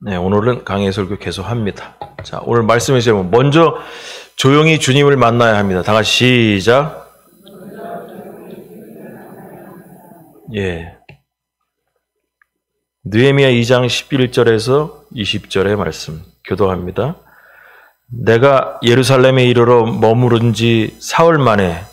네, 오늘은 강해 설교 계속합니다. 자, 오늘 말씀의 제목 먼저 조용히 주님을 만나야 합니다. 다 같이 시작. 예. 느헤미야 2장 11절에서 20절의 말씀 교독합니다. 내가 예루살렘에 이르러 머무른 지 사흘 만에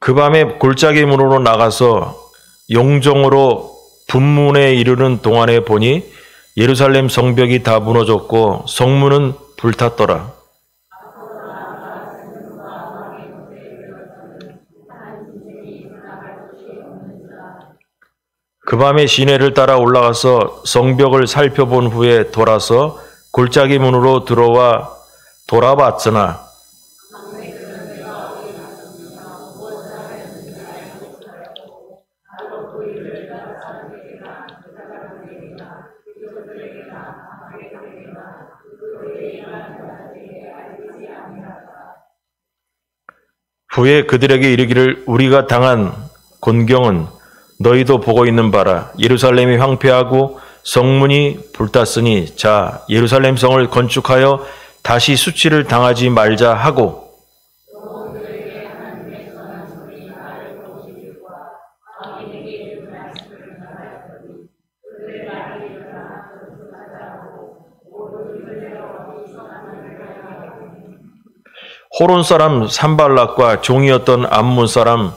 그 밤에 골짜기 문으로 나가서 용정으로 분문에 이르는 동안에 보니 예루살렘 성벽이 다 무너졌고 성문은 불탔더라. 그 밤에 시내를 따라 올라가서 성벽을 살펴본 후에 돌아서 골짜기 문으로 들어와 돌아봤으나 후에 그들에게 이르기를 우리가 당한 곤경은 너희도 보고 있는 바라. 예루살렘이 황폐하고 성문이 불탔으니 자 예루살렘 성을 건축하여 다시 수치를 당하지 말자 하고 호론 사람 산발락과 종이었던 암몬 사람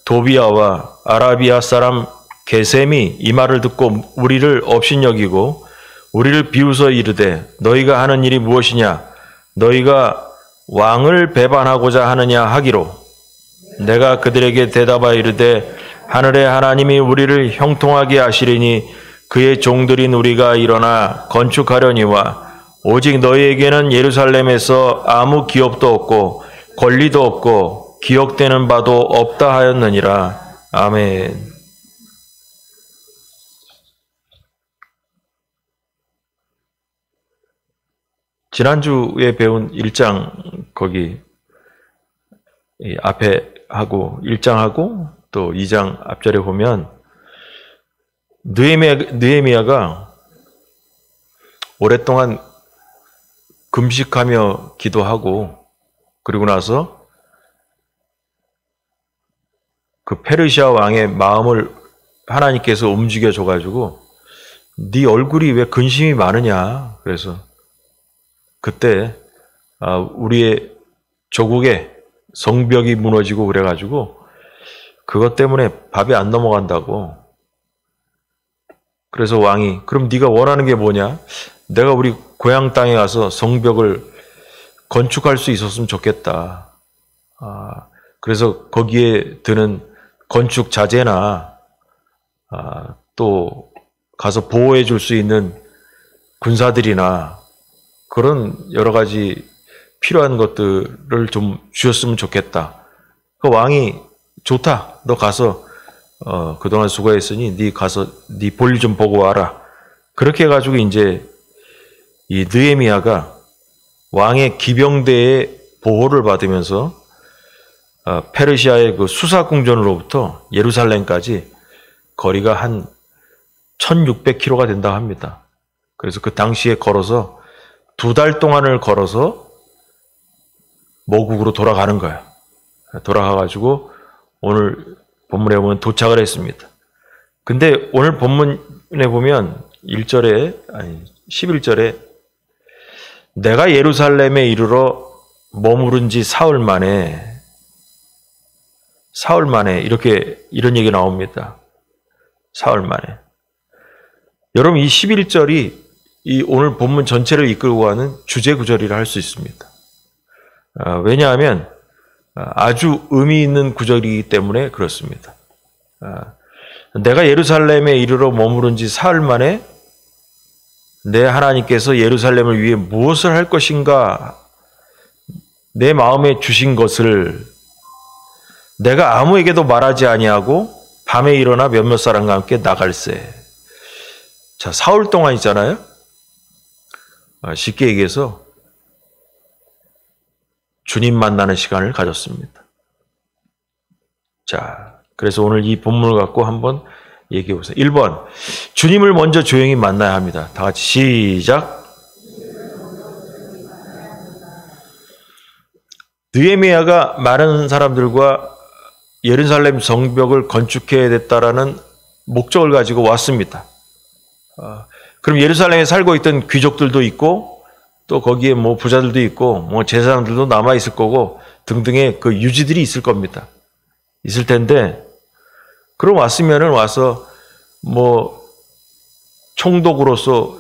도비아와 아라비아 사람 게셈이 이 말을 듣고 우리를 업신여기고 우리를 비웃어 이르되 너희가 하는 일이 무엇이냐 너희가 왕을 배반하고자 하느냐 하기로 내가 그들에게 대답하여 이르되 하늘의 하나님이 우리를 형통하게 하시리니 그의 종들인 우리가 일어나 건축하려니와 오직 너희에게는 예루살렘에서 아무 기업도 없고 권리도 없고 기억되는 바도 없다 하였느니라. 아멘. 지난주에 배운 1장 거기 앞에 하고 1장하고 또 2장 앞절에 보면 느헤미야가 오랫동안 금식하며 기도하고 그리고 나서 그 페르시아 왕의 마음을 하나님께서 움직여줘가지고 네 얼굴이 왜 근심이 많으냐 그래서 그때 우리의 조국의 성벽이 무너지고 그래가지고 그것 때문에 밥이 안 넘어간다고 그래서 왕이 그럼 네가 원하는 게 뭐냐 내가 우리 고향 땅에 가서 성벽을 건축할 수 있었으면 좋겠다. 그래서 거기에 드는 건축 자재나 또 가서 보호해 줄 수 있는 군사들이나 그런 여러 가지 필요한 것들을 좀 주셨으면 좋겠다. 그 왕이 좋다. 너 가서 그동안 수고했으니 네 가서 네 볼일 좀 보고 와라. 그렇게 해가지고 이제 이 느헤미야가 왕의 기병대의 보호를 받으면서 페르시아의 그 수사궁전으로부터 예루살렘까지 거리가 한 1600km가 된다고 합니다. 그래서 그 당시에 걸어서 2달 동안을 걸어서 모국으로 돌아가는 거예요. 돌아가가지고 오늘 본문에 보면 도착을 했습니다. 근데 오늘 본문에 보면 11절에 내가 예루살렘에 이르러 머무른 지 사흘 만에 이런 얘기 나옵니다. 사흘 만에. 여러분 이 11절이 이 오늘 본문 전체를 이끌고 가는 주제 구절이라 할 수 있습니다. 왜냐하면 아주 의미 있는 구절이기 때문에 그렇습니다. 내가 예루살렘에 이르러 머무른 지 사흘 만에 내 하나님께서 예루살렘을 위해 무엇을 할 것인가 내 마음에 주신 것을 내가 아무에게도 말하지 아니하고 밤에 일어나 몇몇 사람과 함께 나갈세. 자, 사흘 동안 있잖아요. 쉽게 얘기해서 주님 만나는 시간을 가졌습니다. 자, 그래서 오늘 이 본문을 갖고 한번 얘기해 보세요. 1번, 주님을 먼저 조용히 만나야 합니다. 다 같이 시작. 느헤미야가 많은 사람들과 예루살렘 성벽을 건축해야 됐다라는 목적을 가지고 왔습니다. 그럼 예루살렘에 살고 있던 귀족들도 있고 또 거기에 뭐 부자들도 있고 뭐 제사장들도 남아 있을 거고 등등의 그 유지들이 있을 겁니다. 있을 텐데 그럼 왔으면은 와서 뭐 총독으로서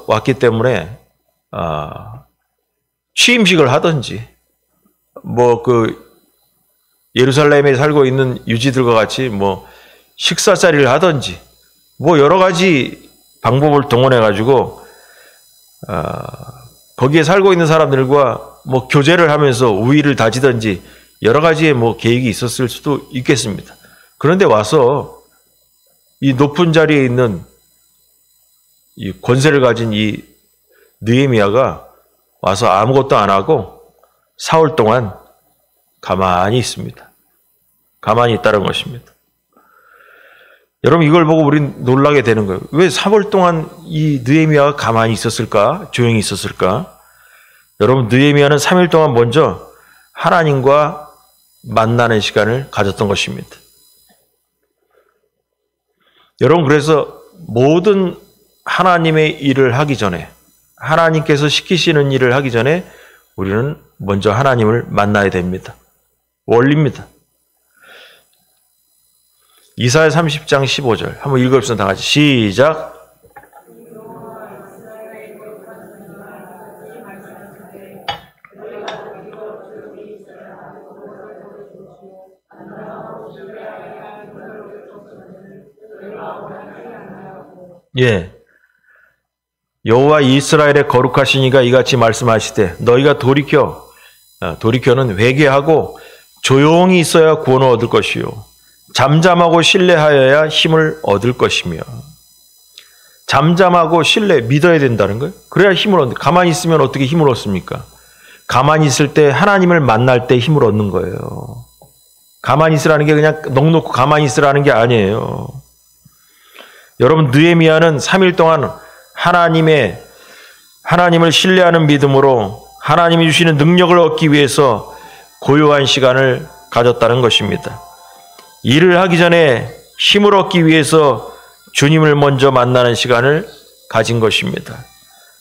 왔기 때문에 취임식을 하든지 뭐 그 예루살렘에 살고 있는 유지들과 같이 뭐 식사 자리를 하든지 뭐 여러 가지 방법을 동원해 가지고 거기에 살고 있는 사람들과 뭐 교제를 하면서 우위를 다지든지 여러 가지의 뭐 계획이 있었을 수도 있겠습니다. 그런데 와서 이 높은 자리에 있는 이 권세를 가진 이 느헤미야가 와서 아무것도 안 하고 사흘 동안 가만히 있습니다. 가만히 있다는 것입니다. 여러분 이걸 보고 우린 놀라게 되는 거예요. 왜 3월 동안 이 느헤미야가 가만히 있었을까? 조용히 있었을까? 여러분 느헤미야는 3일 동안 먼저 하나님과 만나는 시간을 가졌던 것입니다. 여러분 그래서 모든 하나님의 일을 하기 전에 하나님께서 시키시는 일을 하기 전에 우리는 먼저 하나님을 만나야 됩니다. 원리입니다. 이사야 30장 15절 한번 읽어봅시다. 다 같이 시작. 예, 여호와 이스라엘의 거룩하신 이가 이같이 말씀하시되 너희가 돌이켜는 회개하고 조용히 있어야 구원을 얻을 것이요 잠잠하고 신뢰하여야 힘을 얻을 것이며. 잠잠하고 신뢰, 믿어야 된다는 거예요. 그래야 힘을 얻는. 가만히 있으면 어떻게 힘을 얻습니까? 가만히 있을 때 하나님을 만날 때 힘을 얻는 거예요. 가만히 있으라는 게 그냥 넋놓고 가만히 있으라는 게 아니에요. 여러분 느헤미야는 3일 동안 하나님을 신뢰하는 믿음으로 하나님이 주시는 능력을 얻기 위해서 고요한 시간을 가졌다는 것입니다. 일을 하기 전에 힘을 얻기 위해서 주님을 먼저 만나는 시간을 가진 것입니다.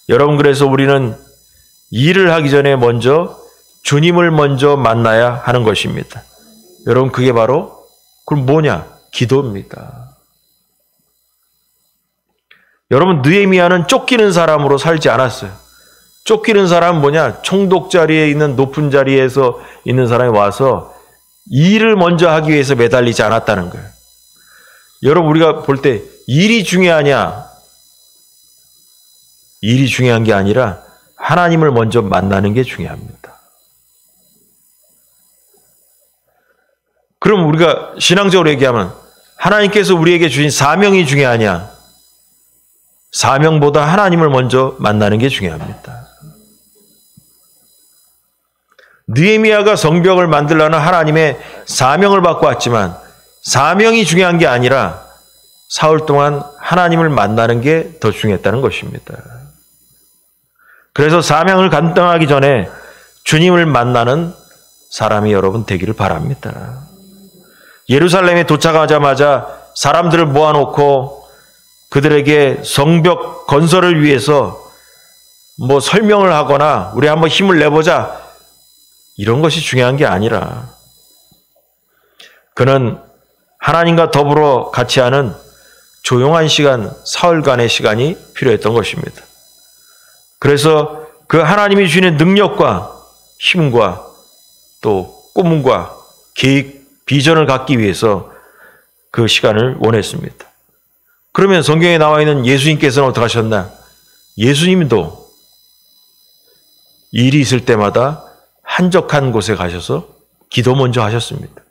여러분 그래서 우리는 일을 하기 전에 먼저 주님을 먼저 만나야 하는 것입니다. 여러분 그게 바로 그럼 뭐냐? 기도입니다. 여러분 느헤미야는 쫓기는 사람으로 살지 않았어요. 쫓기는 사람은 뭐냐? 총독 자리에 있는 높은 자리에서 있는 사람이 와서 일을 먼저 하기 위해서 매달리지 않았다는 거예요. 여러분 우리가 볼 때 일이 중요하냐? 일이 중요한 게 아니라 하나님을 먼저 만나는 게 중요합니다. 그럼 우리가 신앙적으로 얘기하면 하나님께서 우리에게 주신 사명이 중요하냐? 사명보다 하나님을 먼저 만나는 게 중요합니다. 느헤미야가 성벽을 만들려는 하나님의 사명을 받고 왔지만 사명이 중요한 게 아니라 사흘 동안 하나님을 만나는 게 더 중요했다는 것입니다. 그래서 사명을 감당하기 전에 주님을 만나는 사람이 여러분 되기를 바랍니다. 예루살렘에 도착하자마자 사람들을 모아놓고 그들에게 성벽 건설을 위해서 뭐 설명을 하거나 우리 한번 힘을 내보자 이런 것이 중요한 게 아니라 그는 하나님과 더불어 같이 하는 조용한 시간, 사흘간의 시간이 필요했던 것입니다. 그래서 그 하나님이 주시는 능력과 힘과 또 꿈과 계획, 비전을 갖기 위해서 그 시간을 원했습니다. 그러면 성경에 나와 있는 예수님께서는 어떻게 하셨나? 예수님도 일이 있을 때마다 한적한 곳에 가셔서 기도 먼저 하셨습니다.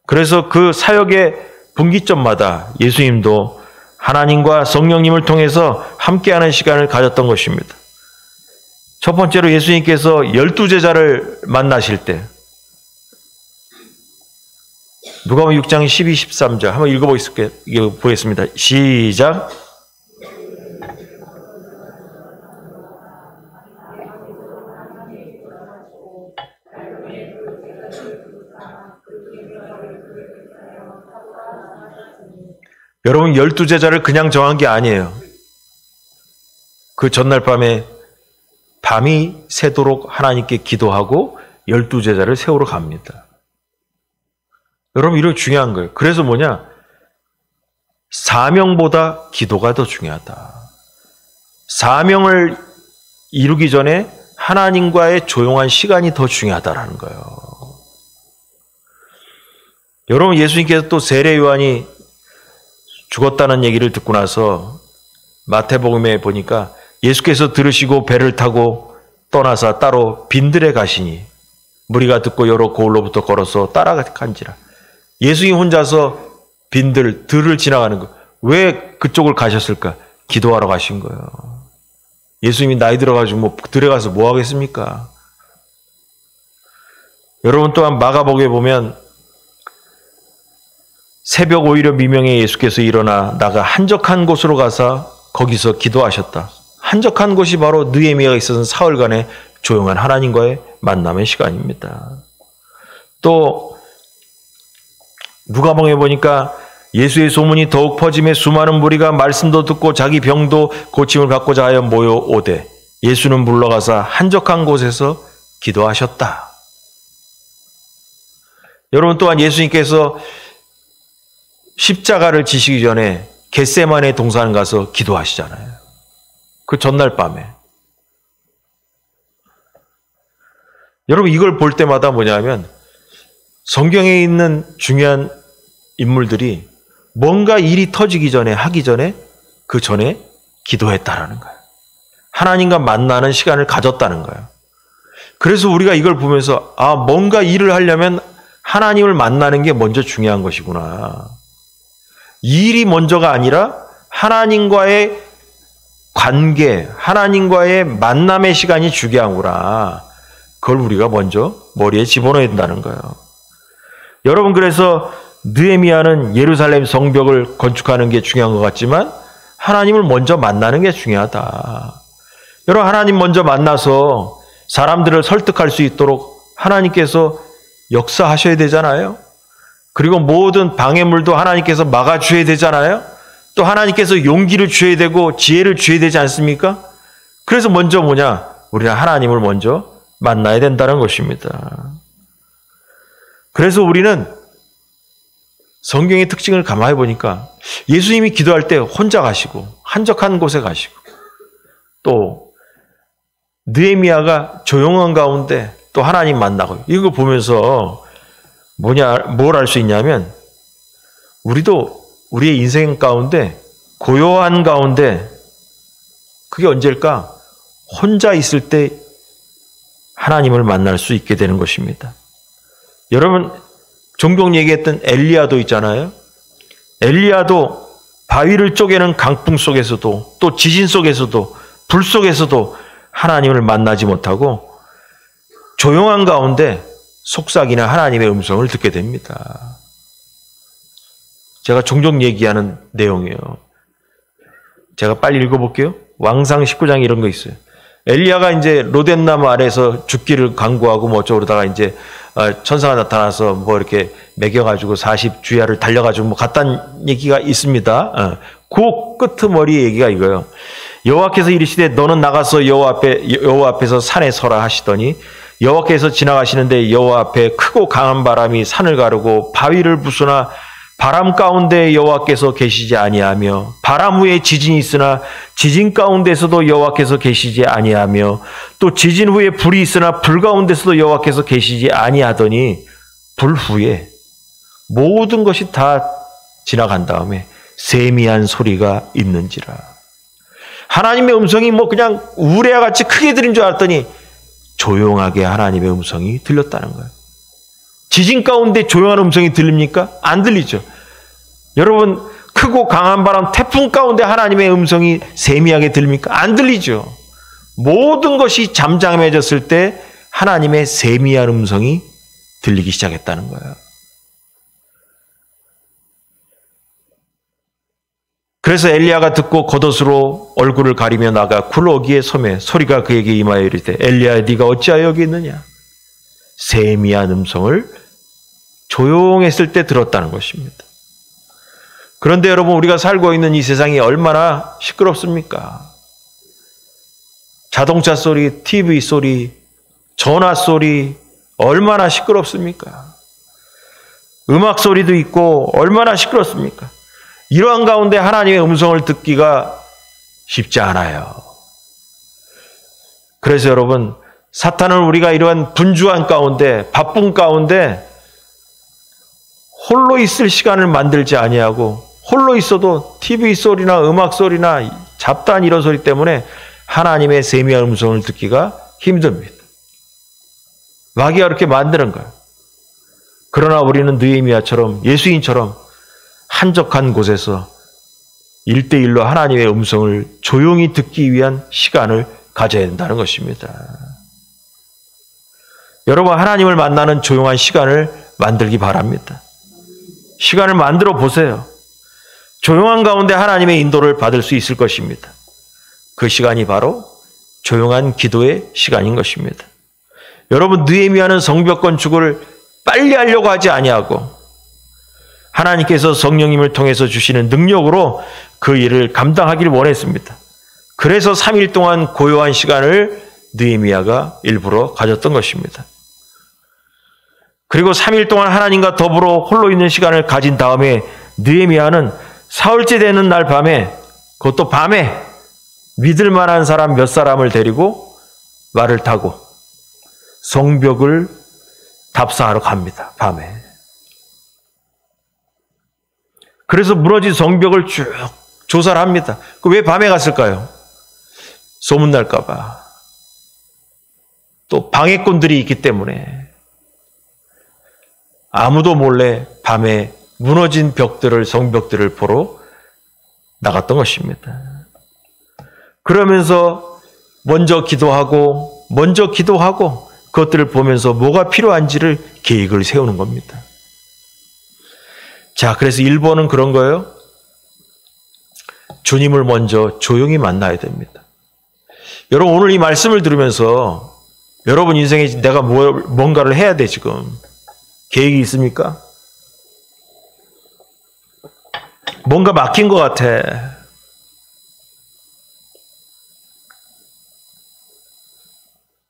그래서 그 사역의 분기점마다 예수님도 하나님과 성령님을 통해서 함께하는 시간을 가졌던 것입니다. 첫 번째로 예수님께서 12제자를 만나실 때 누가복음 6장 12, 13절 한번 읽어보겠습니다. 시작. 여러분 12제자를 그냥 정한 게 아니에요. 그 전날 밤이 새도록 하나님께 기도하고 12제자를 세우러 갑니다. 여러분 이런 중요한 거예요. 그래서 뭐냐? 사명보다 기도가 더 중요하다. 사명을 이루기 전에 하나님과의 조용한 시간이 더 중요하다라는 거예요. 여러분 예수님께서 또 세례 요한이 죽었다는 얘기를 듣고 나서 마태복음에 보니까 예수께서 들으시고 배를 타고 떠나서 따로 빈들에 가시니 무리가 듣고 여러 고을로부터 걸어서 따라간지라. 예수님 혼자서 들을 지나가는 거. 왜 그쪽을 가셨을까? 기도하러 가신 거예요. 예수님이 나이 들어가지고 들에 가서 뭐 하겠습니까? 여러분 또한 마가복음에 보면 새벽 오히려 미명에 예수께서 일어나 나가 한적한 곳으로 가서 거기서 기도하셨다. 한적한 곳이 바로 느헤미야가 있었던 사흘간의 조용한 하나님과의 만남의 시간입니다. 또 누가복음에 보니까 예수의 소문이 더욱 퍼짐에 수많은 무리가 말씀도 듣고 자기 병도 고침을 받고자 하여 모여오되 예수는 물러가서 한적한 곳에서 기도하셨다. 여러분 또한 예수님께서 십자가를 지시기 전에 겟세마네 동산 가서 기도하시잖아요. 그 전날 밤에. 여러분 이걸 볼 때마다 뭐냐면 성경에 있는 중요한 인물들이 뭔가 일이 터지기 전에 하기 전에 그 전에 기도했다라는 거예요. 하나님과 만나는 시간을 가졌다는 거예요. 그래서 우리가 이걸 보면서 뭔가 일을 하려면 하나님을 만나는 게 먼저 중요한 것이구나. 일이 먼저가 아니라 하나님과의 관계, 하나님과의 만남의 시간이 중요하구나. 그걸 우리가 먼저 머리에 집어넣어야 된다는 거예요. 여러분 그래서 느헤미야는 예루살렘 성벽을 건축하는 게 중요한 것 같지만 하나님을 먼저 만나는 게 중요하다. 여러분 하나님 먼저 만나서 사람들을 설득할 수 있도록 하나님께서 역사하셔야 되잖아요. 그리고 모든 방해물도 하나님께서 막아주셔야 되잖아요. 또 하나님께서 용기를 주셔야 되고 지혜를 주셔야 되지 않습니까? 그래서 먼저 우리는 하나님을 먼저 만나야 된다는 것입니다. 그래서 우리는 성경의 특징을 감안해 보니까 예수님이 기도할 때 혼자 가시고 한적한 곳에 가시고 또 느헤미야가 조용한 가운데 또 하나님 만나고 이거 보면서 뭘 알 수 있냐면 우리도 우리의 인생 가운데 고요한 가운데 그게 언제일까? 혼자 있을 때 하나님을 만날 수 있게 되는 것입니다. 여러분 종종 얘기했던 엘리야도 있잖아요. 엘리야도 바위를 쪼개는 강풍 속에서도 또 지진 속에서도 불 속에서도 하나님을 만나지 못하고 조용한 가운데 속삭이는 하나님의 음성을 듣게 됩니다. 제가 종종 얘기하는 내용이에요. 제가 빨리 읽어볼게요. 왕상 19장에 이런 거 있어요. 엘리야가 이제 로뎀나무 아래에서 죽기를 간구하고 어쩌고러다가 이제 천사가 나타나서 이렇게 매겨가지고 40주야를 달려가지고 갔다는 얘기가 있습니다. 그 끄트머리 얘기가 이거예요. 여호와께서 이르시되 너는 나가서 여호와 앞에서 산에 서라 하시더니 여호와께서 지나가시는데 여호와 앞에 크고 강한 바람이 산을 가르고 바위를 부수나 바람 가운데 여호와께서 계시지 아니하며 바람 후에 지진이 있으나 지진 가운데서도 여호와께서 계시지 아니하며 또 지진 후에 불이 있으나 불 가운데서도 여호와께서 계시지 아니하더니 불 후에 모든 것이 다 지나간 다음에 세미한 소리가 있는지라. 하나님의 음성이 그냥 우레와 같이 크게 들린 줄 알았더니 조용하게 하나님의 음성이 들렸다는 거예요. 지진 가운데 조용한 음성이 들립니까? 안 들리죠. 여러분, 크고 강한 바람, 태풍 가운데 하나님의 음성이 세미하게 들립니까? 안 들리죠. 모든 것이 잠잠해졌을 때 하나님의 세미한 음성이 들리기 시작했다는 거예요. 그래서 엘리야가 듣고 겉옷으로 얼굴을 가리며 나가 굴러오기에 섬에 소리가 그에게 임하여 이르되 엘리야야 네가 어찌하여 여기 있느냐. 세미한 음성을 조용했을 때 들었다는 것입니다. 그런데 여러분, 우리가 살고 있는 이 세상이 얼마나 시끄럽습니까? 자동차 소리, TV 소리, 전화 소리 얼마나 시끄럽습니까? 음악 소리도 있고 얼마나 시끄럽습니까? 이러한 가운데 하나님의 음성을 듣기가 쉽지 않아요. 그래서 여러분, 사탄은 우리가 이러한 분주한 가운데, 바쁜 가운데 홀로 있을 시간을 만들지 아니하고 홀로 있어도 TV 소리나 음악 소리나 잡다한 이런 소리 때문에 하나님의 세미한 음성을 듣기가 힘듭니다. 마귀가 그렇게 만드는 거예요. 그러나 우리는 느헤미야처럼, 예수인처럼 한적한 곳에서 1대1로 하나님의 음성을 조용히 듣기 위한 시간을 가져야 된다는 것입니다. 여러분, 하나님을 만나는 조용한 시간을 만들기 바랍니다. 시간을 만들어 보세요. 조용한 가운데 하나님의 인도를 받을 수 있을 것입니다. 그 시간이 바로 조용한 기도의 시간인 것입니다. 여러분, 느헤미야는 성벽 건축을 빨리 하려고 하지 아니하고 하나님께서 성령님을 통해서 주시는 능력으로 그 일을 감당하기를 원했습니다. 그래서 3일 동안 고요한 시간을 느헤미야가 일부러 가졌던 것입니다. 그리고 3일 동안 하나님과 더불어 홀로 있는 시간을 가진 다음에 느헤미야는 사흘째 되는 날 밤에, 그것도 밤에 믿을 만한 사람 몇 사람을 데리고 말을 타고 성벽을 답사하러 갑니다. 밤에. 그래서 무너진 성벽을 쭉 조사를 합니다. 왜 밤에 갔을까요? 소문날까 봐. 또 방해꾼들이 있기 때문에 아무도 몰래 밤에 무너진 벽들을, 성벽들을 보러 나갔던 것입니다. 그러면서 먼저 기도하고 그것들을 보면서 뭐가 필요한지를 계획을 세우는 겁니다. 자, 그래서 1번은 그런 거예요. 주님을 먼저 조용히 만나야 됩니다. 여러분, 오늘 이 말씀을 들으면서 여러분 인생에 내가 뭔가를 해야 돼, 지금. 계획이 있습니까? 뭔가 막힌 것 같아.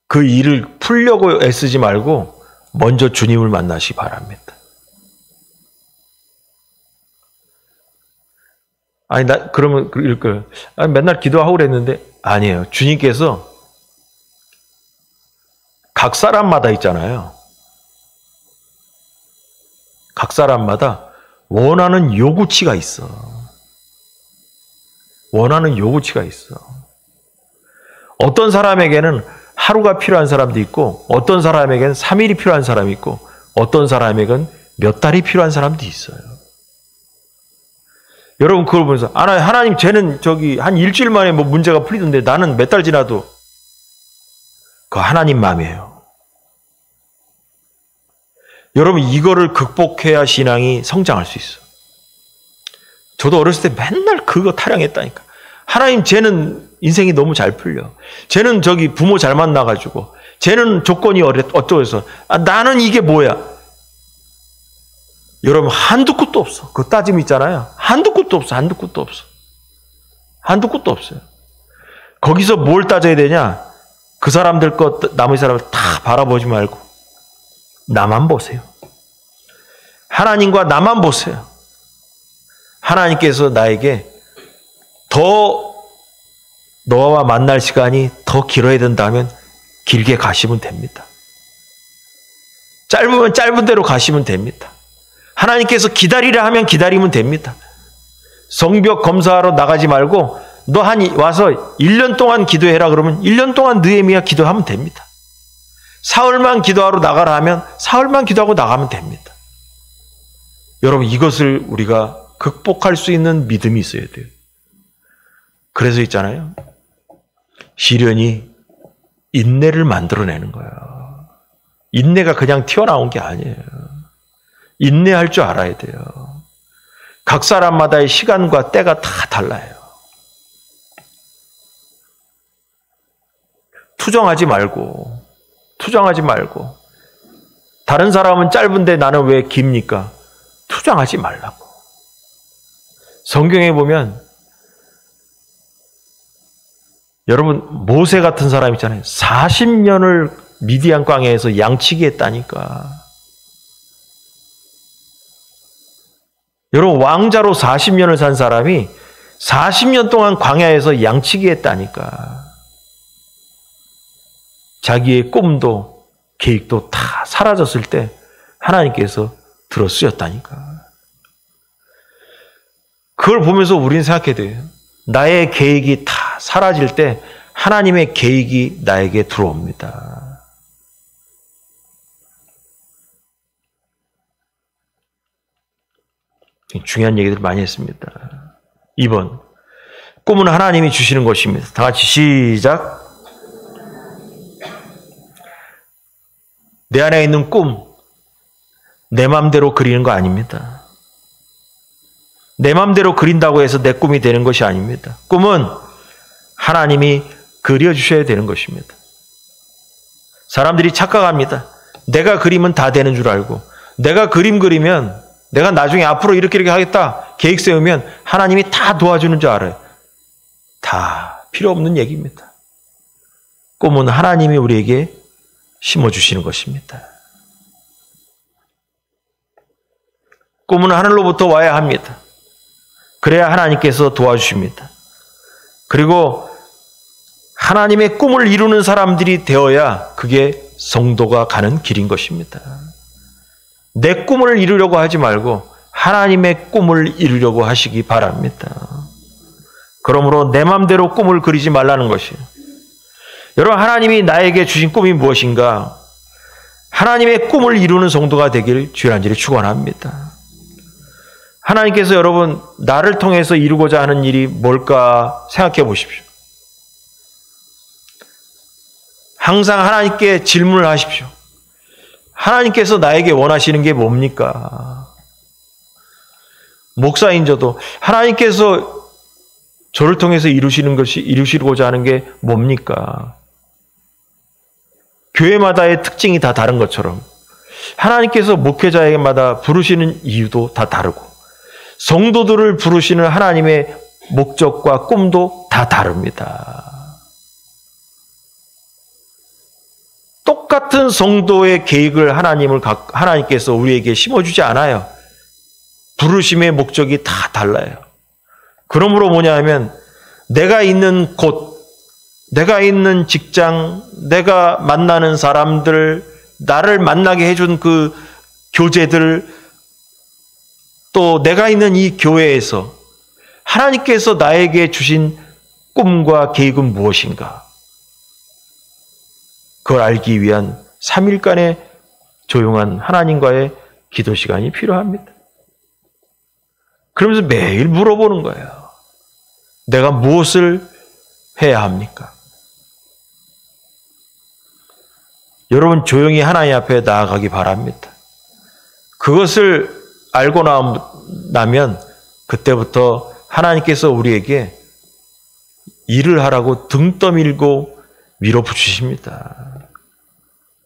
그 일을 풀려고 애쓰지 말고 먼저 주님을 만나시기 바랍니다. 아니, 그러면 이럴까요? 맨날 기도하고 그랬는데, 아니에요. 주님께서 각 사람마다 있잖아요. 각 사람마다 원하는 요구치가 있어. 원하는 요구치가 있어. 어떤 사람에게는 하루가 필요한 사람도 있고, 어떤 사람에게는 3일이 필요한 사람이 있고, 어떤 사람에게는 몇 달이 필요한 사람도 있어요. 여러분, 그걸 보면서, 하나님, 쟤는 한 일주일 만에 문제가 풀리던데 나는 몇 달 지나도, 그거 하나님 마음이에요. 여러분, 이거를 극복해야 신앙이 성장할 수 있어. 저도 어렸을 때 맨날 그거 타령했다니까. 하나님, 쟤는 인생이 너무 잘 풀려. 쟤는 부모 잘 만나가지고, 쟤는 조건이 어쩌고 해서, 나는 이게 뭐야? 여러분, 한두 끝도 없어. 그 따짐 있잖아요. 한두 끝도 없어. 한두 끝도 없어. 한두 끝도 없어요. 거기서 뭘 따져야 되냐? 그 사람들 것, 나머지 사람을 다 바라보지 말고 나만 보세요. 하나님과 나만 보세요. 하나님께서 나에게 더 너와 만날 시간이 더 길어야 된다면 길게 가시면 됩니다. 짧으면 짧은 대로 가시면 됩니다. 하나님께서 기다리라 하면 기다리면 됩니다. 성벽 검사하러 나가지 말고 너 와서 1년 동안 기도해라 그러면 1년 동안 느헤미야 기도하면 됩니다. 사흘만 기도하러 나가라 하면 사흘만 기도하고 나가면 됩니다. 여러분, 이것을 우리가 극복할 수 있는 믿음이 있어야 돼요. 그래서 있잖아요. 시련이 인내를 만들어내는 거예요. 인내가 그냥 튀어나온 게 아니에요. 인내할 줄 알아야 돼요. 각 사람마다의 시간과 때가 다 달라요. 투정하지 말고 다른 사람은 짧은데 나는 왜 깁니까? 투정하지 말라고. 성경에 보면 여러분 모세 같은 사람 있잖아요. 40년을 미디안 광야에서 양치기 했다니까. 여러분 왕자로 40년을 산 사람이 40년 동안 광야에서 양치기 했다니까. 자기의 꿈도 계획도 다 사라졌을 때 하나님께서 들어 쓰였다니까. 그걸 보면서 우리는 생각해야 돼요. 나의 계획이 다 사라질 때 하나님의 계획이 나에게 들어옵니다. 중요한 얘기들 많이 했습니다. 2번, 꿈은 하나님이 주시는 것입니다. 다 같이 시작. 내 안에 있는 꿈, 내 마음대로 그리는 거 아닙니다. 내 마음대로 그린다고 해서 내 꿈이 되는 것이 아닙니다. 꿈은 하나님이 그려주셔야 되는 것입니다. 사람들이 착각합니다. 내가 그리면 다 되는 줄 알고, 내가 그림 그리면 내가 나중에 앞으로 이렇게 하겠다 계획 세우면 하나님이 다 도와주는 줄 알아요. 다 필요 없는 얘기입니다. 꿈은 하나님이 우리에게 심어주시는 것입니다. 꿈은 하늘로부터 와야 합니다. 그래야 하나님께서 도와주십니다. 그리고 하나님의 꿈을 이루는 사람들이 되어야 그게 성도가 가는 길인 것입니다. 내 꿈을 이루려고 하지 말고 하나님의 꿈을 이루려고 하시기 바랍니다. 그러므로 내 마음대로 꿈을 그리지 말라는 것이에요. 여러분, 하나님이 나에게 주신 꿈이 무엇인가? 하나님의 꿈을 이루는 성도가 되길 주일한절에 축원합니다. 하나님께서 여러분 나를 통해서 이루고자 하는 일이 뭘까 생각해 보십시오. 항상 하나님께 질문을 하십시오. 하나님께서 나에게 원하시는 게 뭡니까? 목사인 저도 하나님께서 저를 통해서 이루시고자 하는 게 뭡니까? 교회마다의 특징이 다 다른 것처럼 하나님께서 목회자에게마다 부르시는 이유도 다 다르고 성도들을 부르시는 하나님의 목적과 꿈도 다 다릅니다. 똑같은 성도의 계획을 하나님께서 우리에게 심어주지 않아요. 부르심의 목적이 다 달라요. 그러므로 뭐냐 하면 내가 있는 곳, 내가 있는 직장, 내가 만나는 사람들, 나를 만나게 해준 그 교제들, 또 내가 있는 이 교회에서 하나님께서 나에게 주신 꿈과 계획은 무엇인가? 그걸 알기 위한 3일간의 조용한 하나님과의 기도 시간이 필요합니다. 그러면서 매일 물어보는 거예요. 내가 무엇을 해야 합니까? 여러분 조용히 하나님 앞에 나아가기 바랍니다. 그것을 알고 나면 그때부터 하나님께서 우리에게 일을 하라고 등 떠밀고 밀어붙이십니다.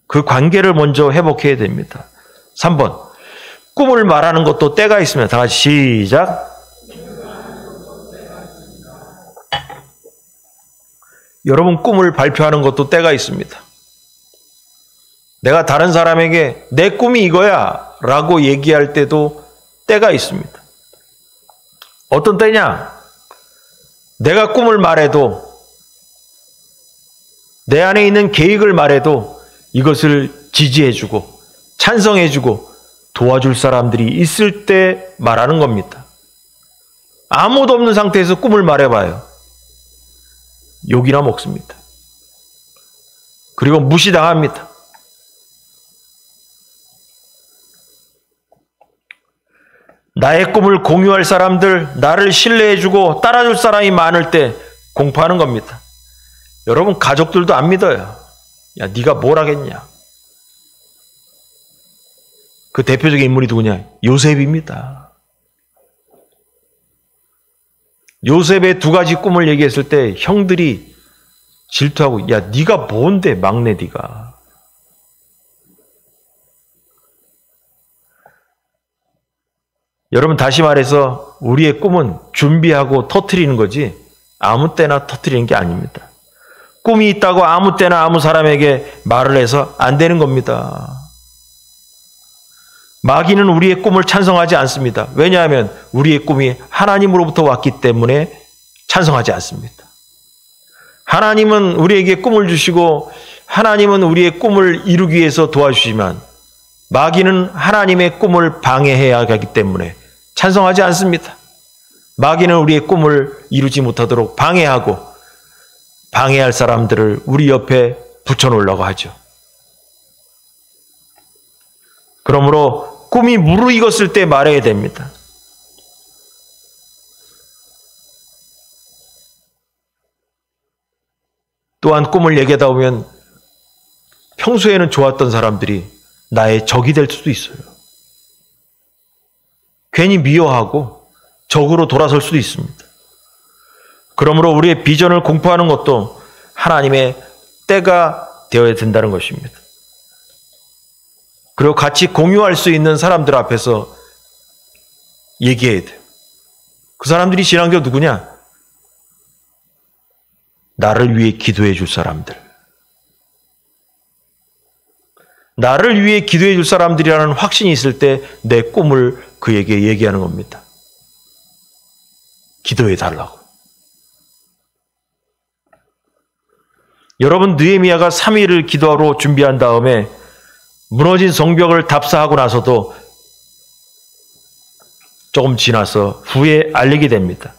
그 관계를 먼저 회복해야 됩니다. 3번, 꿈을 말하는 것도 때가 있습니다. 다 같이 시작. 여러분 꿈을 발표하는 것도 때가 있습니다. 내가 다른 사람에게 내 꿈이 이거야 라고 얘기할 때도 때가 있습니다. 어떤 때냐? 내가 꿈을 말해도 내 안에 있는 계획을 말해도 이것을 지지해주고 찬성해주고 도와줄 사람들이 있을 때 말하는 겁니다. 아무도 없는 상태에서 꿈을 말해봐요. 욕이나 먹습니다. 그리고 무시당합니다. 나의 꿈을 공유할 사람들, 나를 신뢰해주고 따라줄 사람이 많을 때 공포하는 겁니다. 여러분, 가족들도 안 믿어요. 야, 네가 뭘 하겠냐. 그 대표적인 인물이 누구냐? 요셉입니다. 요셉의 두 가지 꿈을 얘기했을 때 형들이 질투하고, 야, 네가 뭔데, 막내 네가. 여러분, 다시 말해서 우리의 꿈은 준비하고 터뜨리는 거지 아무 때나 터뜨리는 게 아닙니다. 꿈이 있다고 아무 때나 아무 사람에게 말을 해서 안 되는 겁니다. 마귀는 우리의 꿈을 찬성하지 않습니다. 왜냐하면 우리의 꿈이 하나님으로부터 왔기 때문에 찬성하지 않습니다. 하나님은 우리에게 꿈을 주시고 하나님은 우리의 꿈을 이루기 위해서 도와주시지만 마귀는 하나님의 꿈을 방해해야 하기 때문에 찬성하지 않습니다. 마귀는 우리의 꿈을 이루지 못하도록 방해하고 방해할 사람들을 우리 옆에 붙여놓으려고 하죠. 그러므로 꿈이 무르익었을 때 말해야 됩니다. 또한 꿈을 얘기하다 보면 평소에는 좋았던 사람들이 나의 적이 될 수도 있어요. 괜히 미워하고 적으로 돌아설 수도 있습니다. 그러므로 우리의 비전을 공포하는 것도 하나님의 때가 되어야 된다는 것입니다. 그리고 같이 공유할 수 있는 사람들 앞에서 얘기해야 돼요. 그 사람들이 지난교 누구냐? 나를 위해 기도해 줄 사람들. 나를 위해 기도해 줄 사람들이라는 확신이 있을 때 내 꿈을 그에게 얘기하는 겁니다. 기도해 달라고. 여러분, 느헤미야가 3일을 기도하러 준비한 다음에 무너진 성벽을 답사하고 나서도 조금 지나서 후에 알리게 됩니다.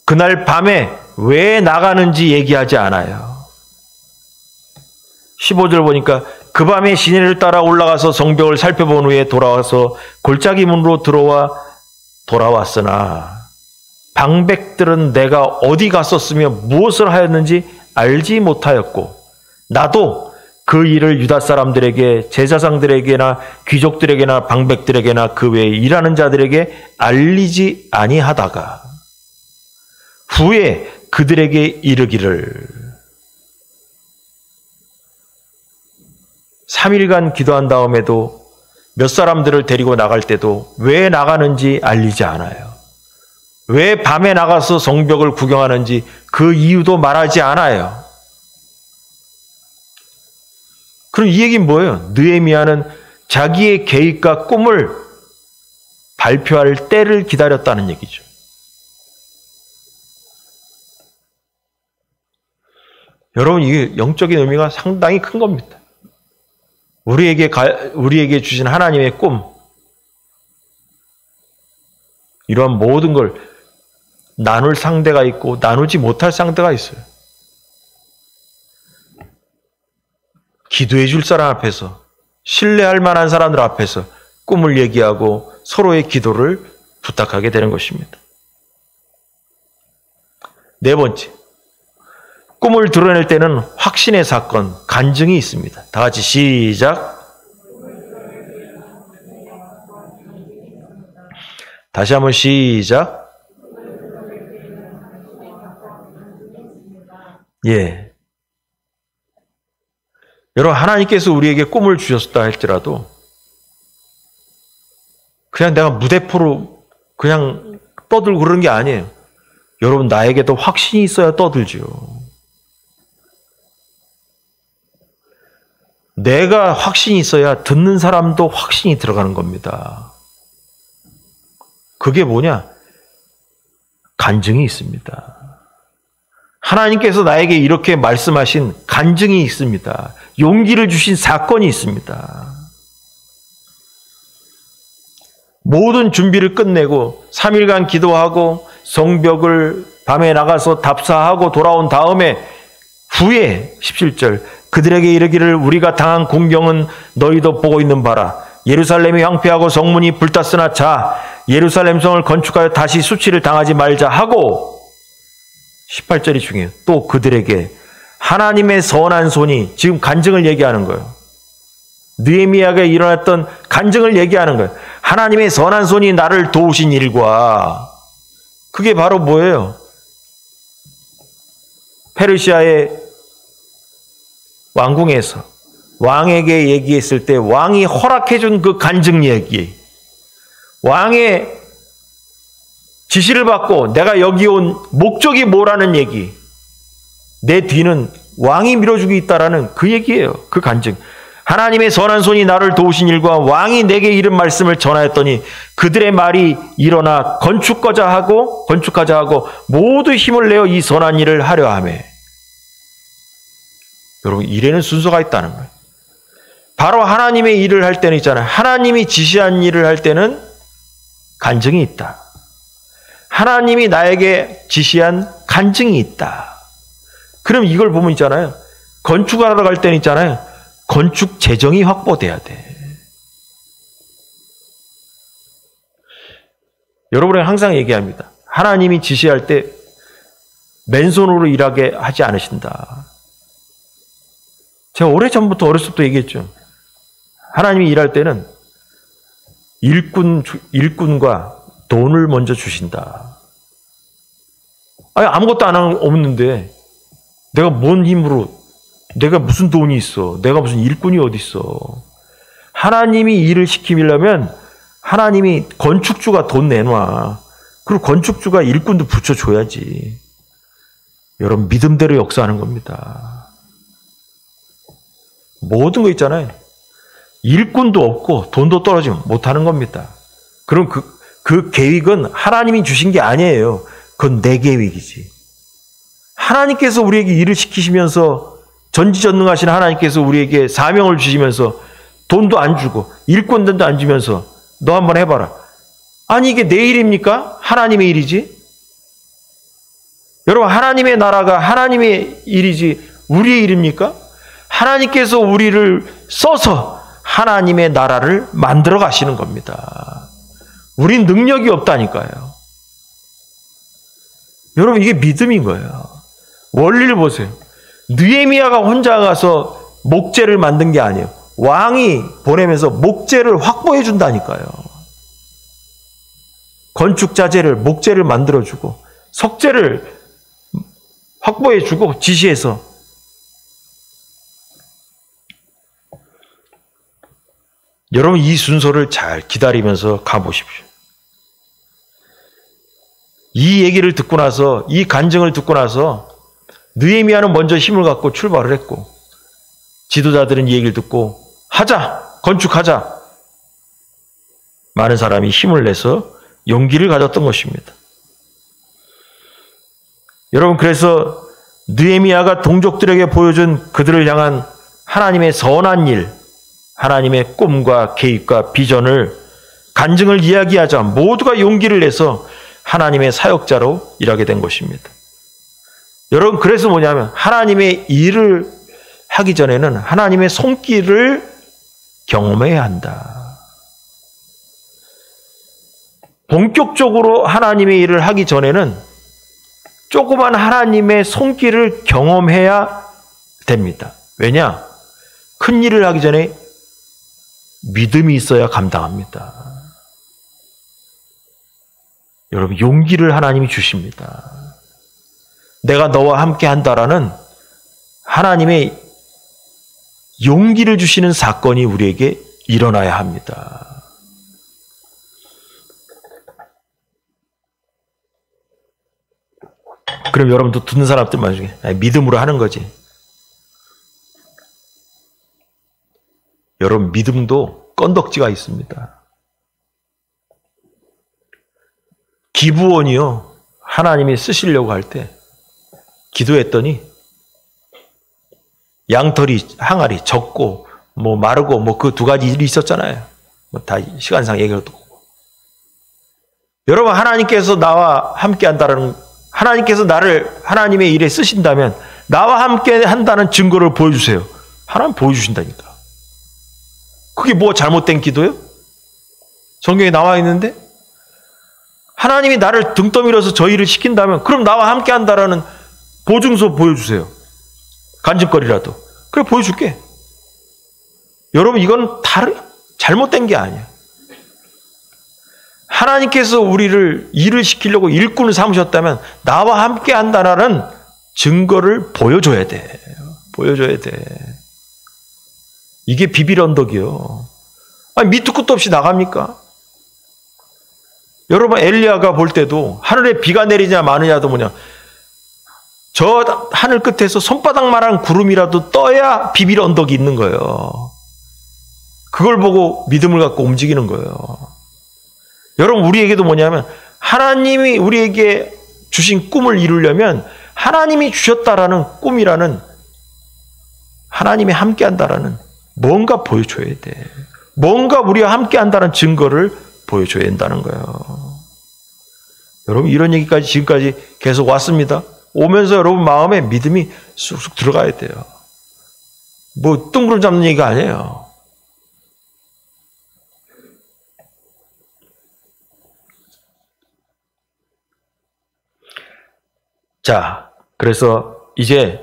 그날 밤에 왜 나가는지 얘기하지 않아요. 15절 보니까 그 밤에 시내를 따라 올라가서 성벽을 살펴본 후에 돌아와서 골짜기 문으로 돌아왔으나 방백들은 내가 어디 갔었으며 무엇을 하였는지 알지 못하였고 나도 그 일을 유다 사람들에게 제사장들에게나 귀족들에게나 방백들에게나 그 외에 일하는 자들에게 알리지 아니하다가 후에 그들에게 이르기를 3일간 기도한 다음에도 몇 사람들을 데리고 나갈 때도 왜 나가는지 알리지 않아요. 왜 밤에 나가서 성벽을 구경하는지 그 이유도 말하지 않아요. 그럼 이 얘기는 뭐예요? 느헤미야는 자기의 계획과 꿈을 발표할 때를 기다렸다는 얘기죠. 여러분, 이게 영적인 의미가 상당히 큰 겁니다. 우리에게 주신 하나님의 꿈, 이러한 모든 걸 나눌 상대가 있고 나누지 못할 상대가 있어요. 기도해 줄 사람 앞에서, 신뢰할 만한 사람들 앞에서 꿈을 얘기하고 서로의 기도를 부탁하게 되는 것입니다. 네 번째, 꿈을 드러낼 때는 확신의 사건, 간증이 있습니다. 다 같이 시작. 다시 한번 시작. 예. 여러분, 하나님께서 우리에게 꿈을 주셨다 할지라도 그냥 내가 무대포로 그냥 떠들고 그러는 게 아니에요. 여러분, 나에게도 확신이 있어야 떠들지요. 내가 확신이 있어야 듣는 사람도 확신이 들어가는 겁니다. 그게 뭐냐? 간증이 있습니다. 하나님께서 나에게 이렇게 말씀하신 간증이 있습니다. 용기를 주신 사건이 있습니다. 모든 준비를 끝내고 3일간 기도하고 성벽을 밤에 나가서 답사하고 돌아온 다음에 후에 17절 그들에게 이르기를 우리가 당한 공경은 너희도 보고 있는 바라. 예루살렘이 황폐하고 성문이 불탔으나 자 예루살렘 성을 건축하여 다시 수치를 당하지 말자 하고 18절이 중요해요. 또 그들에게 하나님의 선한 손이 지금 간증을 얘기하는 거예요. 느헤미야가 일어났던 간증을 얘기하는 거예요. 하나님의 선한 손이 나를 도우신 일과 그게 바로 뭐예요? 페르시아의 왕궁에서 왕에게 얘기했을 때 왕이 허락해준 그 간증 얘기, 왕의 지시를 받고 내가 여기 온 목적이 뭐라는 얘기, 내 뒤는 왕이 밀어주고 있다라는 그 얘기예요. 그 간증. 하나님의 선한 손이 나를 도우신 일과 왕이 내게 이른 말씀을 전하였더니 그들의 말이 일어나 건축하자 하고 모두 힘을 내어 이 선한 일을 하려 하매. 여러분, 일에는 순서가 있다는 거예요. 바로 하나님의 일을 할 때는 있잖아요. 하나님이 지시한 일을 할 때는 간증이 있다. 하나님이 나에게 지시한 간증이 있다. 그럼 이걸 보면 있잖아요. 건축하러 갈 때는 있잖아요. 건축 재정이 확보돼야 돼. 여러분은 항상 얘기합니다. 하나님이 지시할 때 맨손으로 일하게 하지 않으신다. 제가 오래전부터 어렸을 때부터 얘기했죠. 하나님이 일할 때는 일꾼과 돈을 먼저 주신다. 아니, 아무것도 없는데 내가 뭔 힘으로, 내가 무슨 돈이 있어, 내가 무슨 일꾼이 어디 있어. 하나님이 일을 시키려면 하나님이 건축주가 돈 내놔. 그리고 건축주가 일꾼도 붙여줘야지. 여러분, 믿음대로 역사하는 겁니다. 모든 거 있잖아요. 일꾼도 없고 돈도 떨어지면 못하는 겁니다. 그럼 그 계획은 하나님이 주신 게 아니에요. 그건 내 계획이지. 하나님께서 우리에게 일을 시키시면서, 전지전능하신 하나님께서 우리에게 사명을 주시면서 돈도 안 주고 일꾼들도 안 주면서 너 한번 해봐라. 아니, 이게 내 일입니까? 하나님의 일이지. 여러분, 하나님의 나라가 하나님의 일이지 우리의 일입니까? 하나님께서 우리를 써서 하나님의 나라를 만들어 가시는 겁니다. 우린 능력이 없다니까요. 여러분, 이게 믿음인 거예요. 원리를 보세요. 느헤미야가 혼자 가서 목재를 만든 게 아니에요. 왕이 보내면서 목재를 확보해 준다니까요. 건축 자재를, 목재를 만들어주고 석재를 확보해 주고 지시해서. 여러분, 이 순서를 잘 기다리면서 가보십시오. 이 얘기를 듣고 나서, 이 간증을 듣고 나서 느헤미야는 먼저 힘을 갖고 출발을 했고, 지도자들은 이 얘기를 듣고 하자, 건축하자. 많은 사람이 힘을 내서 용기를 가졌던 것입니다. 여러분, 그래서 느헤미야가 동족들에게 보여준 그들을 향한 하나님의 선한 일, 하나님의 꿈과 계획과 비전을, 간증을 이야기하자 모두가 용기를 내서 하나님의 사역자로 일하게 된 것입니다. 여러분, 그래서 뭐냐면 하나님의 일을 하기 전에는 하나님의 손길을 경험해야 한다. 본격적으로 하나님의 일을 하기 전에는 조그만 하나님의 손길을 경험해야 됩니다. 왜냐? 큰 일을 하기 전에 믿음이 있어야 감당합니다. 여러분, 용기를 하나님이 주십니다. 내가 너와 함께 한다라는 하나님의 용기를 주시는 사건이 우리에게 일어나야 합니다. 그럼 여러분도 듣는 사람들 중에 믿음으로 하는 거지. 여러분, 믿음도 건덕지가 있습니다. 기브온이요, 하나님이 쓰시려고 할 때 기도했더니 양털이, 항아리 적고 마르고 그 두 가지 일이 있었잖아요. 다 시간상 얘기를 듣고. 여러분, 하나님께서 나와 함께 한다는, 하나님께서 나를 하나님의 일에 쓰신다면 나와 함께 한다는 증거를 보여주세요. 하나님 보여주신다니까. 그게 뭐 잘못된 기도예요? 성경에 나와 있는데? 하나님이 나를 등 떠밀어서 저 일을 시킨다면 그럼 나와 함께 한다라는 보증서 보여주세요. 간증거리라도. 그래 보여줄게. 여러분 이건 잘못된 게 아니야. 하나님께서 우리를 일을 시키려고 일꾼을 삼으셨다면 나와 함께 한다라는 증거를 보여줘야 돼. 보여줘야 돼. 이게 비빌 언덕이요. 아니, 밑도 끝도 없이 나갑니까? 여러분 엘리야가 볼 때도 하늘에 비가 내리냐 마느냐도 뭐냐. 저 하늘 끝에서 손바닥만한 구름이라도 떠야 비빌 언덕이 있는 거예요. 그걸 보고 믿음을 갖고 움직이는 거예요. 여러분 우리에게도 뭐냐면 하나님이 우리에게 주신 꿈을 이루려면 하나님이 주셨다라는 꿈이라는 하나님이 함께한다라는 뭔가 보여줘야 돼. 뭔가 우리와 함께한다는 증거를 보여줘야 된다는 거예요. 여러분 이런 얘기까지 지금까지 계속 왔습니다. 오면서 여러분 마음에 믿음이 쑥쑥 들어가야 돼요. 뭐 뜬구름 잡는 얘기가 아니에요. 자, 그래서 이제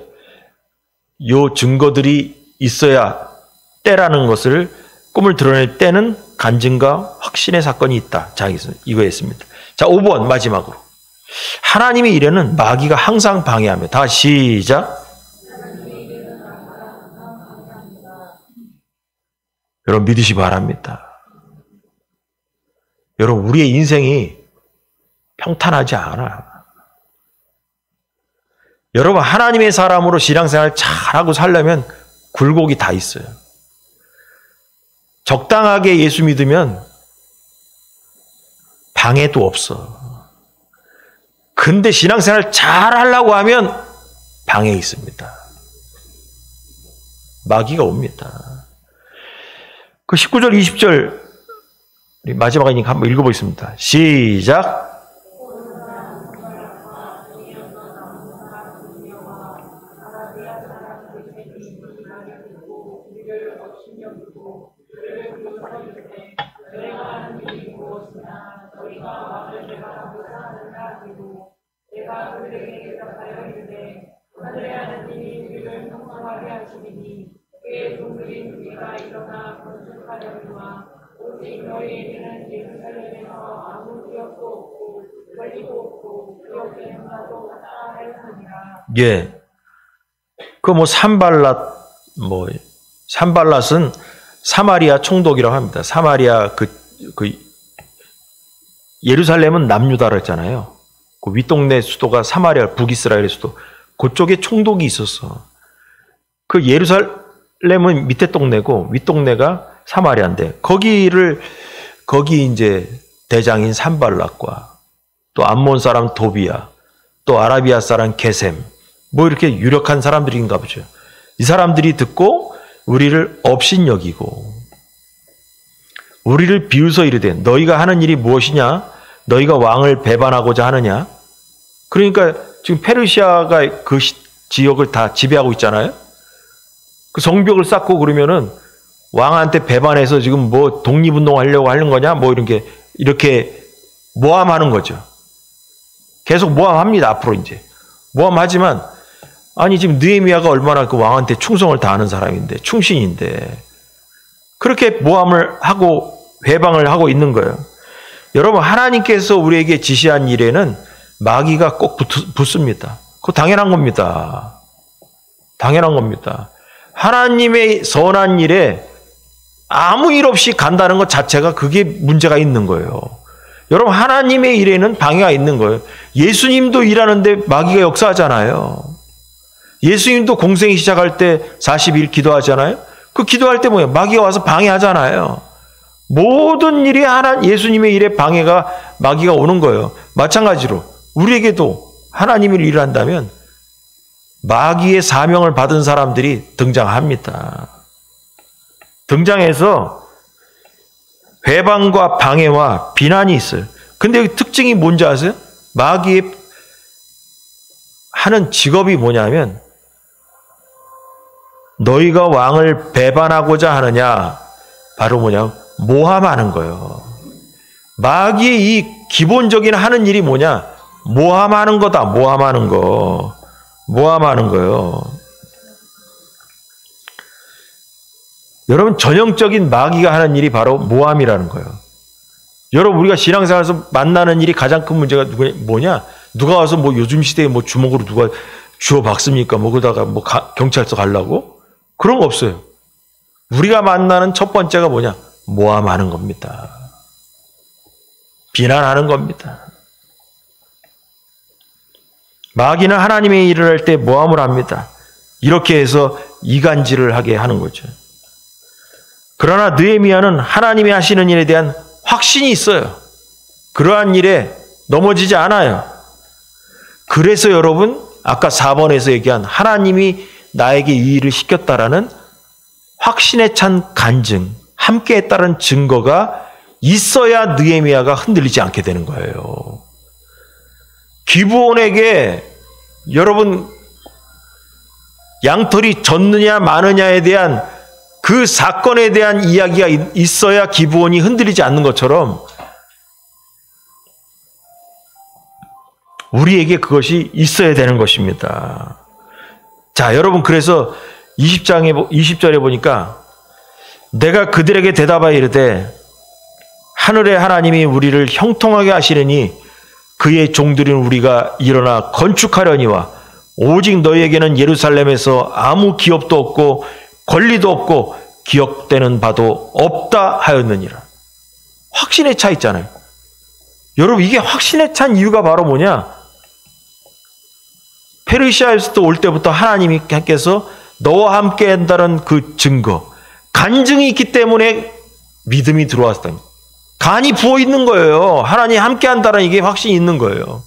요 증거들이 있어야 때라는 것을 꿈을 드러낼 때는 간증과 확신의 사건이 있다. 자, 이거였습니다. 자, 5번 마지막으로. 하나님의 일에는 마귀가 항상 방해하며. 다 시작. 여러분 믿으시 바랍니다. 여러분 우리의 인생이 평탄하지 않아. 여러분 하나님의 사람으로 신앙생활 잘하고 살려면 굴곡이 다 있어요. 적당하게 예수 믿으면 방해도 없어. 근데 신앙생활 잘하려고 하면 방해 있습니다. 마귀가 옵니다. 그 19절 20절 마지막이니까 한번 읽어보겠습니다. 시작. 예. 그 뭐 산발랏은 사마리아 총독이라고 합니다. 사마리아 예루살렘은 남유다라 했잖아요. 그 윗동네 수도가 사마리아 북이스라엘의 수도. 그쪽에 총독이 있었어. 그 예루살렘은 밑에 동네고 윗동네가 사마리아인데 거기 이제 대장인 산발랏과 또 암몬 사람 도비야, 또 아라비아 사람 게셈, 뭐 이렇게 유력한 사람들인가 보죠. 이 사람들이 듣고 우리를 업신여기고 우리를 비웃어 이르되 너희가 하는 일이 무엇이냐? 너희가 왕을 배반하고자 하느냐? 그러니까 지금 페르시아가 그 지역을 다 지배하고 있잖아요. 그 성벽을 쌓고 그러면은 왕한테 배반해서 지금 뭐 독립운동 하려고 하는 거냐? 뭐 이렇게 모함하는 거죠. 계속 모함합니다. 앞으로 이제 모함하지만 아니 지금 느헤미야가 얼마나 그 왕한테 충성을 다하는 사람인데 충신인데 그렇게 모함을 하고 회방을 하고 있는 거예요. 여러분 하나님께서 우리에게 지시한 일에는 마귀가 꼭 붙습니다. 그거 당연한 겁니다. 당연한 겁니다. 하나님의 선한 일에 아무 일 없이 간다는 것 자체가 그게 문제가 있는 거예요. 여러분 하나님의 일에는 방해가 있는 거예요. 예수님도 일하는데 마귀가 역사하잖아요. 예수님도 공생이 시작할 때 40일 기도하잖아요. 그 기도할 때 뭐예요? 마귀가 와서 방해하잖아요. 모든 일이 예수님의 일에 방해가 마귀가 오는 거예요. 마찬가지로 우리에게도 하나님의 일을 한다면 마귀의 사명을 받은 사람들이 등장합니다. 등장해서 회방과 방해와 비난이 있어요. 근데 여기 특징이 뭔지 아세요? 마귀의 하는 직업이 뭐냐면 너희가 왕을 배반하고자 하느냐? 바로 뭐냐? 모함하는 거예요. 마귀의 이 기본적인 하는 일이 뭐냐? 모함하는 거다. 모함하는 거. 모함하는 거요. 여러분, 전형적인 마귀가 하는 일이 바로 모함이라는 거예요. 여러분, 우리가 신앙생활에서 만나는 일이 가장 큰 문제가 뭐냐? 누가 와서 뭐 요즘 시대에 뭐 주먹으로 누가 주워 박습니까? 뭐 그러다가 뭐 경찰서 가려고? 그런 거 없어요. 우리가 만나는 첫 번째가 뭐냐? 모함하는 겁니다. 비난하는 겁니다. 마귀는 하나님의 일을 할 때 모함을 합니다. 이렇게 해서 이간질을 하게 하는 거죠. 그러나 느헤미야는 하나님이 하시는 일에 대한 확신이 있어요. 그러한 일에 넘어지지 않아요. 그래서 여러분, 아까 4번에서 얘기한 하나님이 나에게 이 일을 시켰다라는 확신에 찬 간증, 함께 했다는 증거가 있어야 느헤미야가 흔들리지 않게 되는 거예요. 기브온에게 여러분 양털이 졌느냐 마느냐에 대한 그 사건에 대한 이야기가 있어야 기브온이 흔들리지 않는 것처럼 우리에게 그것이 있어야 되는 것입니다. 자, 여러분, 그래서 20절에 보니까 내가 그들에게 대답하여 이르되 하늘의 하나님이 우리를 형통하게 하시려니 그의 종들인 우리가 일어나 건축하려니와 오직 너희에게는 예루살렘에서 아무 기업도 없고 권리도 없고 기억되는 바도 없다 하였느니라. 확신에 차 있잖아요. 여러분, 이게 확신에 찬 이유가 바로 뭐냐? 페르시아에서 올 때부터 하나님께서 너와 함께 한다는 그 증거, 간증이 있기 때문에 믿음이 들어왔다. 간이 부어 있는 거예요. 하나님 함께 한다는 이게 확신이 있는 거예요.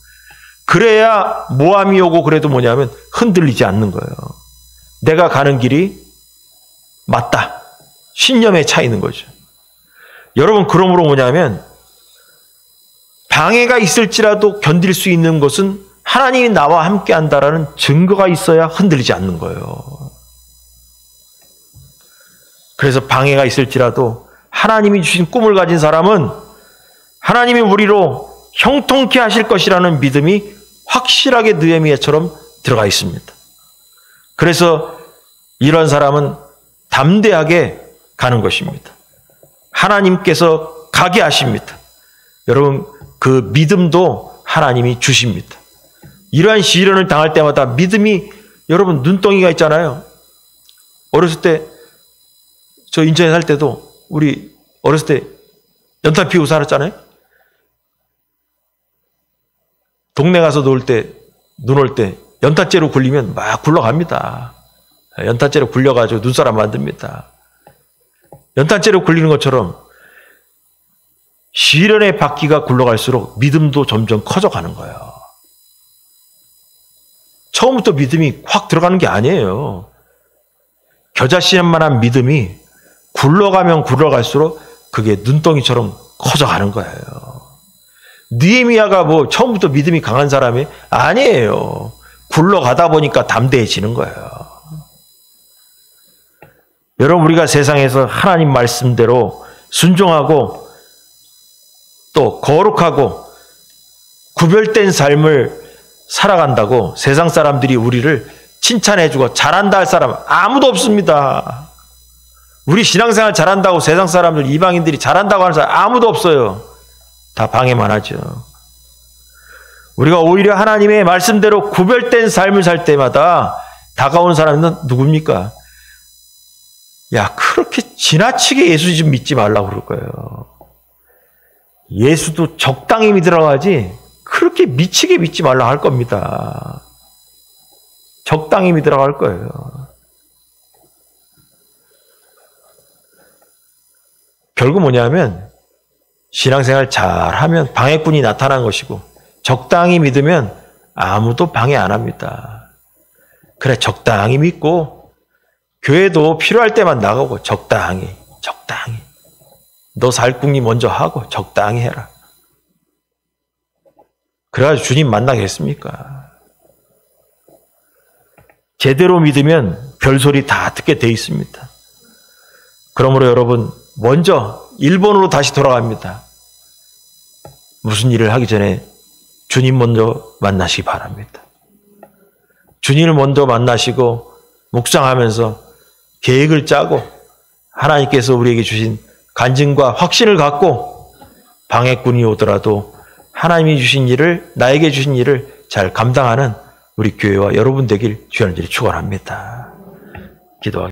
그래야 모함이 오고 그래도 뭐냐면 흔들리지 않는 거예요. 내가 가는 길이 맞다. 신념에 차 있는 거죠. 여러분, 그러므로 뭐냐면 방해가 있을지라도 견딜 수 있는 것은 하나님이 나와 함께 한다라는 증거가 있어야 흔들리지 않는 거예요. 그래서 방해가 있을지라도 하나님이 주신 꿈을 가진 사람은 하나님이 우리로 형통케 하실 것이라는 믿음이 확실하게 느헤미야처럼 들어가 있습니다. 그래서 이런 사람은 담대하게 가는 것입니다. 하나님께서 가게 하십니다. 여러분, 그 믿음도 하나님이 주십니다. 이러한 시련을 당할 때마다 믿음이, 여러분, 눈덩이가 있잖아요. 어렸을 때, 저 인천에 살 때도 우리 어렸을 때 연탄 피우고 살았잖아요. 동네 가서 놀 때, 눈 올 때 연탄재로 굴리면 막 굴러갑니다. 연탄재로 굴려가지고 눈사람 만듭니다. 연탄재로 굴리는 것처럼 시련의 바퀴가 굴러갈수록 믿음도 점점 커져가는 거예요. 처음부터 믿음이 확 들어가는 게 아니에요. 겨자씨만한 믿음이 굴러가면 굴러갈수록 그게 눈덩이처럼 커져가는 거예요. 느헤미야가 뭐 처음부터 믿음이 강한 사람이 아니에요. 굴러가다 보니까 담대해지는 거예요. 여러분, 우리가 세상에서 하나님 말씀대로 순종하고 또 거룩하고 구별된 삶을 살아간다고 세상 사람들이 우리를 칭찬해주고 잘한다 할 사람 아무도 없습니다. 우리 신앙생활 잘한다고 세상 사람들, 이방인들이 잘한다고 하는 사람 아무도 없어요. 다 방해만 하죠. 우리가 오히려 하나님의 말씀대로 구별된 삶을 살 때마다 다가오는 사람은 누굽니까? 야, 그렇게 지나치게 예수 좀 믿지 말라고 그럴 거예요. 예수도 적당히 믿으라고 하지 그렇게 미치게 믿지 말라고 할 겁니다. 적당히 믿으라고 할 거예요. 결국 뭐냐면 신앙생활 잘하면 방해꾼이 나타난 것이고 적당히 믿으면 아무도 방해 안 합니다. 그래, 적당히 믿고 교회도 필요할 때만 나가고 적당히 너 살궁리 먼저 하고 적당히 해라. 그래가지고 주님 만나겠습니까? 제대로 믿으면 별소리 다 듣게 돼 있습니다. 그러므로 여러분, 먼저 1번으로 다시 돌아갑니다. 무슨 일을 하기 전에 주님 먼저 만나시기 바랍니다. 주님을 먼저 만나시고 묵상하면서 계획을 짜고 하나님께서 우리에게 주신 간증과 확신을 갖고 방해꾼이 오더라도 하나님이 주신 일을, 나에게 주신 일을 잘 감당하는 우리 교회와 여러분 되길 주님들이 축원합니다. 기도하겠습니다.